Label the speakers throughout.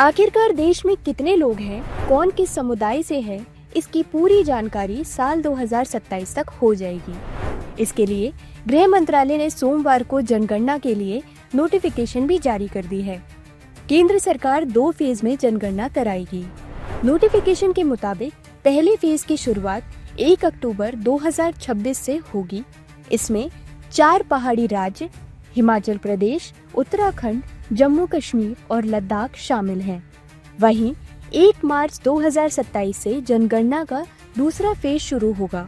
Speaker 1: आखिरकार देश में कितने लोग हैं, कौन किस समुदाय से है, इसकी पूरी जानकारी साल 2027 तक हो जाएगी। इसके लिए गृह मंत्रालय ने सोमवार को जनगणना के लिए नोटिफिकेशन भी जारी कर दी है। केंद्र सरकार 2 फेज में जनगणना कराएगी। नोटिफिकेशन के मुताबिक पहले फेज की शुरुआत 1 अक्टूबर 2026 से होगी। इसमें 4 पहाड़ी राज्य हिमाचल प्रदेश, उत्तराखंड, जम्मू कश्मीर और लद्दाख शामिल हैं। वहीं 1 मार्च 2027 से जनगणना का दूसरा फेज शुरू होगा।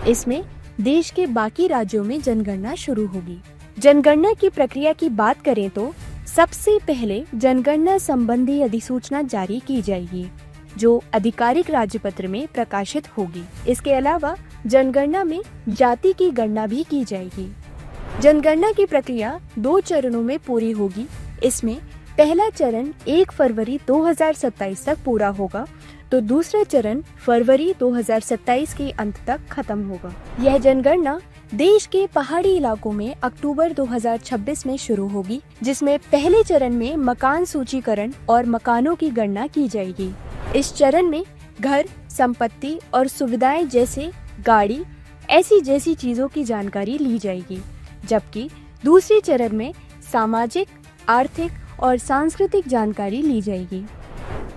Speaker 1: इसमें देश के बाकी राज्यों में जनगणना शुरू होगी। जनगणना की प्रक्रिया की बात करें तो सबसे पहले जनगणना संबंधी अधिसूचना जारी की जाएगी, जो आधिकारिक राज्यपत्र में प्रकाशित होगी। इसके अलावा जनगणना में जाति की गणना भी की जाएगी। जनगणना की प्रक्रिया 2 चरणों में पूरी होगी। इसमें पहला चरण 1 फरवरी 2027 तक पूरा होगा, तो दूसरा चरण फरवरी 2027 के अंत तक खत्म होगा। यह जनगणना देश के पहाड़ी इलाकों में अक्टूबर 2026 में शुरू होगी, जिसमें पहले चरण में मकान सूचीकरण और मकानों की गणना की जाएगी। इस चरण में घर, संपत्ति और सुविधाएं जैसे गाड़ी, ऐसी जैसी चीजों की जानकारी ली जाएगी, जबकि दूसरे चरण में सामाजिक, आर्थिक और सांस्कृतिक जानकारी ली जाएगी।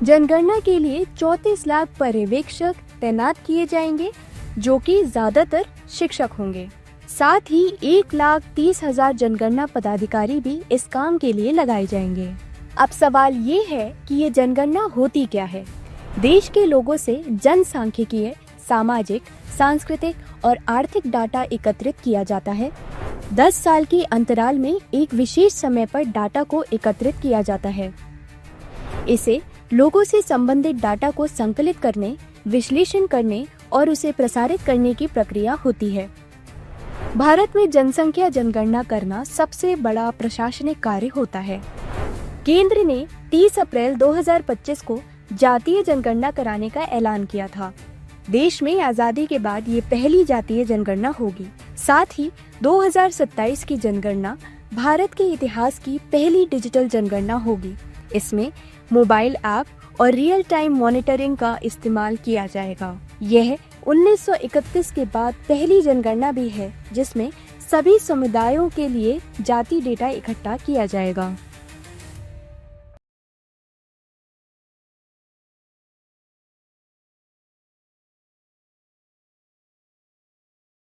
Speaker 1: जनगणना के लिए 34 लाख पर्यवेक्षक तैनात किए जाएंगे, जो कि ज्यादातर शिक्षक होंगे। साथ ही 1,30,000 जनगणना पदाधिकारी भी इस काम के लिए लगाए जाएंगे। अब सवाल ये है कि ये जनगणना होती क्या है। देश के लोगों से जनसांख्यिकीय, सामाजिक, सांस्कृतिक और आर्थिक डाटा एकत्रित किया जाता है। 10 साल के अंतराल में एक विशेष समय पर डाटा को एकत्रित किया जाता है। इसे लोगों से संबंधित डाटा को संकलित करने, विश्लेषण करने और उसे प्रसारित करने की प्रक्रिया होती है। भारत में जनसंख्या जनगणना करना सबसे बड़ा प्रशासनिक कार्य होता है। केंद्र ने 30 अप्रैल 2025 को जातीय जनगणना कराने का ऐलान किया था। देश में आजादी के बाद ये पहली जातीय जनगणना होगी। साथ ही 2027 की जनगणना भारत के इतिहास की पहली डिजिटल जनगणना होगी। इसमें मोबाइल ऐप और रियल टाइम मॉनिटरिंग का इस्तेमाल किया जाएगा। यह 1931 के बाद पहली जनगणना भी है, जिसमें सभी समुदायों के लिए जाति डेटा इकट्ठा किया जाएगा।